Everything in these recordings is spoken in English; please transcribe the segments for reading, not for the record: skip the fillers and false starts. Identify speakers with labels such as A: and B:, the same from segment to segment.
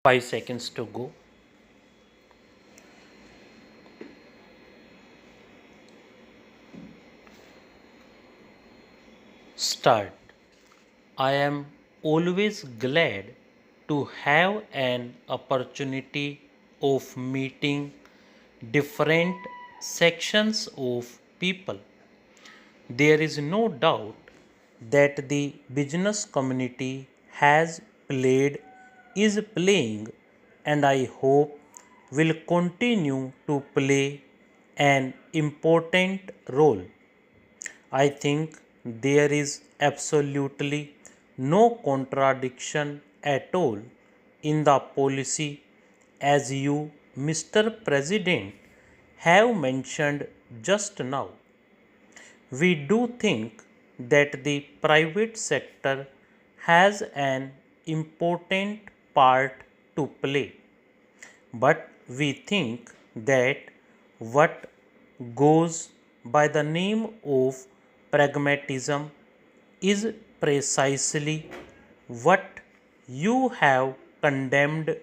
A: 5 seconds to go. Start. I am always glad to have an opportunity of meeting different sections of people. There is no doubt that the business community has played, is playing, and I hope will continue to play an important role. I think there is absolutely no contradiction at all in the policy as you, Mr. President, have mentioned just now. We do think that the private sector has an important part to play, but we think that what goes by the name of pragmatism is precisely what you have condemned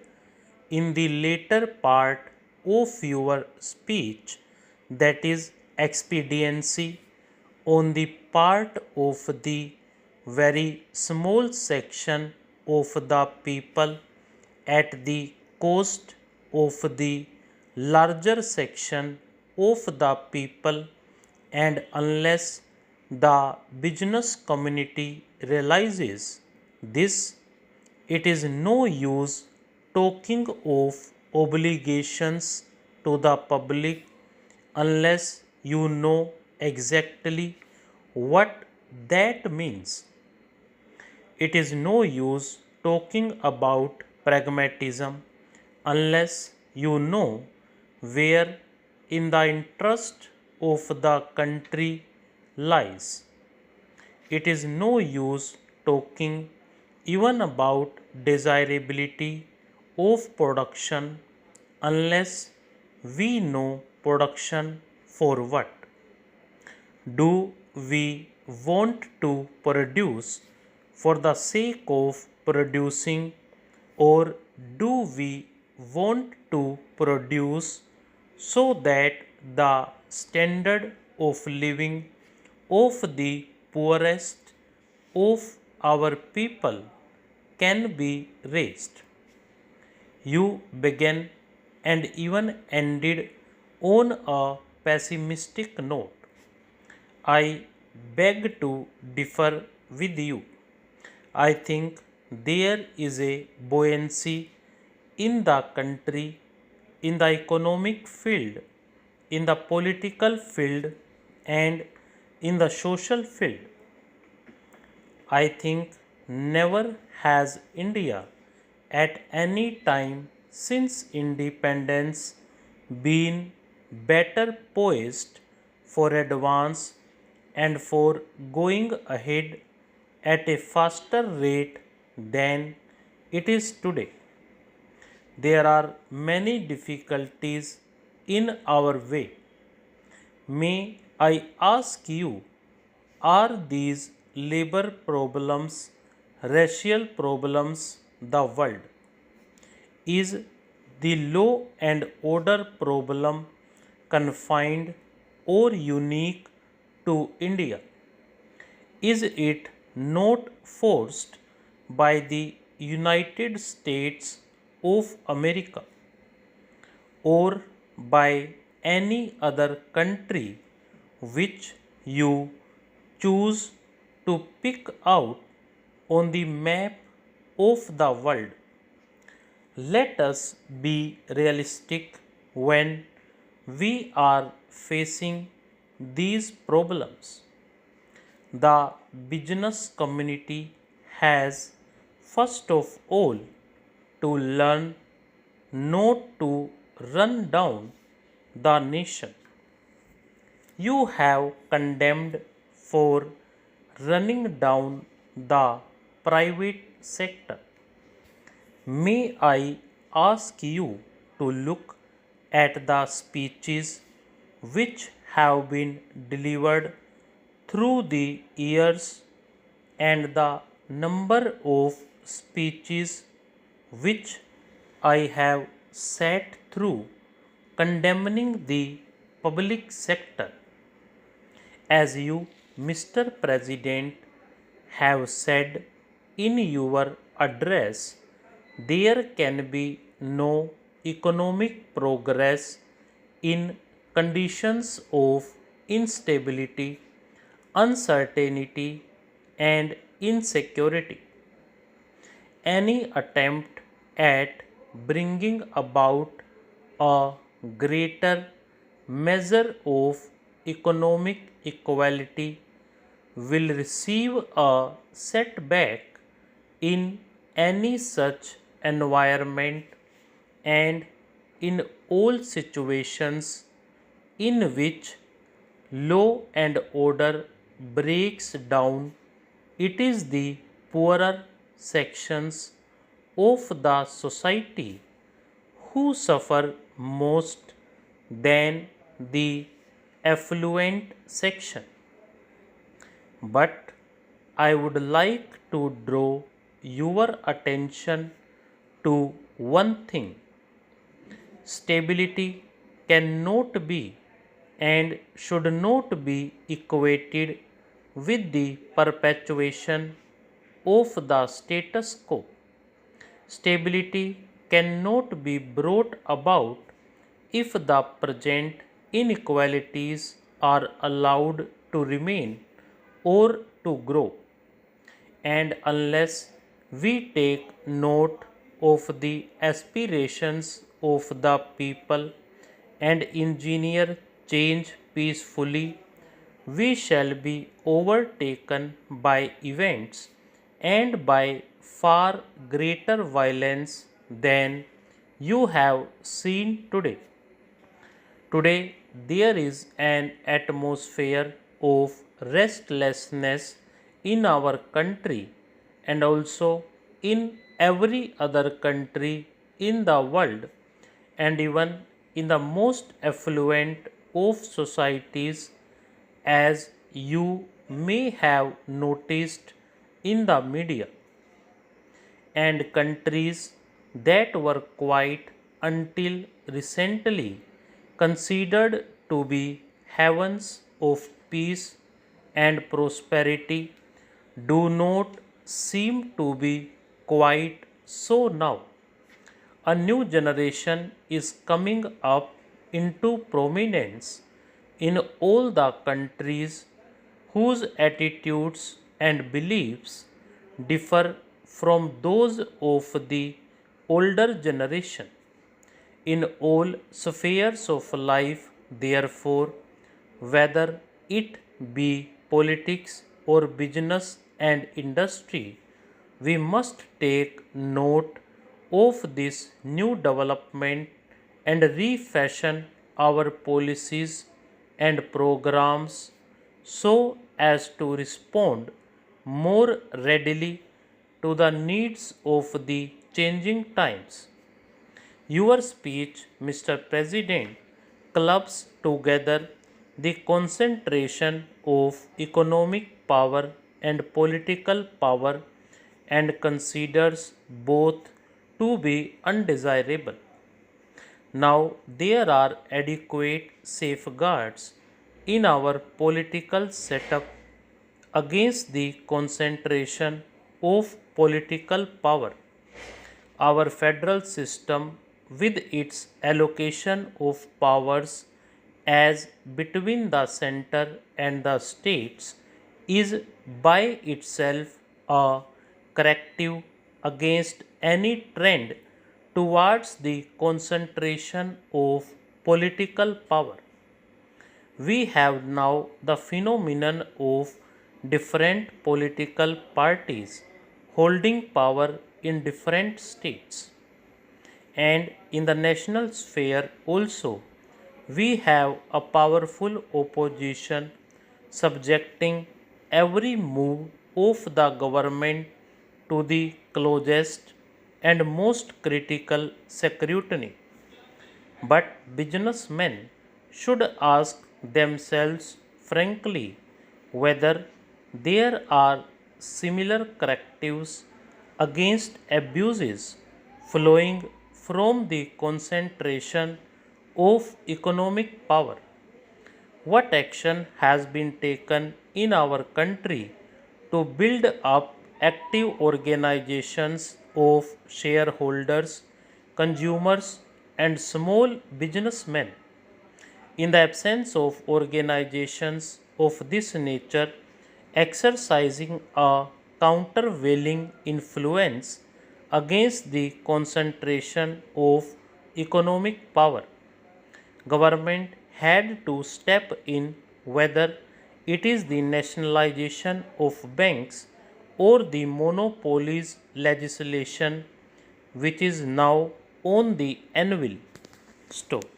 A: in the later part of your speech, that is, expediency on the part of the very small section of the people at the cost of the larger section of the people, and unless the business community realizes this, it is no use talking of obligations to the public unless you know exactly what that means. It is no use talking about pragmatism unless you know where in the interest of the country lies. It is no use talking even about desirability of production unless we know production for what. Do we want to produce for the sake of producing, or do we want to produce so that the standard of living of the poorest of our people can be raised? You began and even ended on a pessimistic note. I beg to differ with you. I think there is a buoyancy in the country, in the economic field, in the political field, and in the social field. I think never has India at any time since independence been better poised for advance and for going ahead at a faster rate than it is today. There are many difficulties in our way. May I ask you, are these labor problems, racial problems, the world? Is the law and order problem confined or unique to India? Is it not forced by the United States of America or by any other country which you choose to pick out on the map of the world? Let us be realistic when we are facing these problems. The business community has, first of all, to learn not to run down the nation. You have condemned for running down the private sector. May I ask you to look at the speeches which have been delivered through the years and the number of speeches which I have sat through condemning the public sector. As you, Mr. President, have said in your address, there can be no economic progress in conditions of instability, uncertainty, and insecurity. Any attempt at bringing about a greater measure of economic equality will receive a setback in any such environment, and in all situations in which law and order breaks down, it is the poorer sections of the society who suffer most than the affluent section. But I would like to draw your attention to one thing. Stability cannot be and should not be equated with the perpetuation of the status quo. Stability cannot be brought about if the present inequalities are allowed to remain or to grow, and unless we take note of the aspirations of the people and engineer change peacefully, we shall be overtaken by events and by far greater violence than you have seen today. Today, there is an atmosphere of restlessness in our country and also in every other country in the world, and even in the most affluent of societies, as you may have noticed in the media. And countries that were quite until recently considered to be havens of peace and prosperity do not seem to be quite so now. A new generation is coming up into prominence in all the countries whose attitudes and beliefs differ from those of the older generation. In all spheres of life, therefore, whether it be politics or business and industry, we must take note of this new development and refashion our policies and programs so as to respond more readily to the needs of the changing times. Your speech, Mr. President, clubs together the concentration of economic power and political power and considers both to be undesirable. Now, there are adequate safeguards in our political setup against the concentration of political power. Our federal system, with its allocation of powers as between the center and the states, is by itself a corrective against any trend towards the concentration of political power. We have now the phenomenon of different political parties holding power in different states. And in the national sphere also, we have a powerful opposition subjecting every move of the government to the closest and most critical scrutiny. But businessmen should ask themselves frankly whether there are similar correctives against abuses flowing from the concentration of economic power. What action has been taken in our country to build up active organizations of shareholders, consumers, and small businessmen? In the absence of organizations of this nature exercising a countervailing influence against the concentration of economic power, government had to step in, whether it is the nationalization of banks or the monopolies legislation which is now on the anvil. Stop.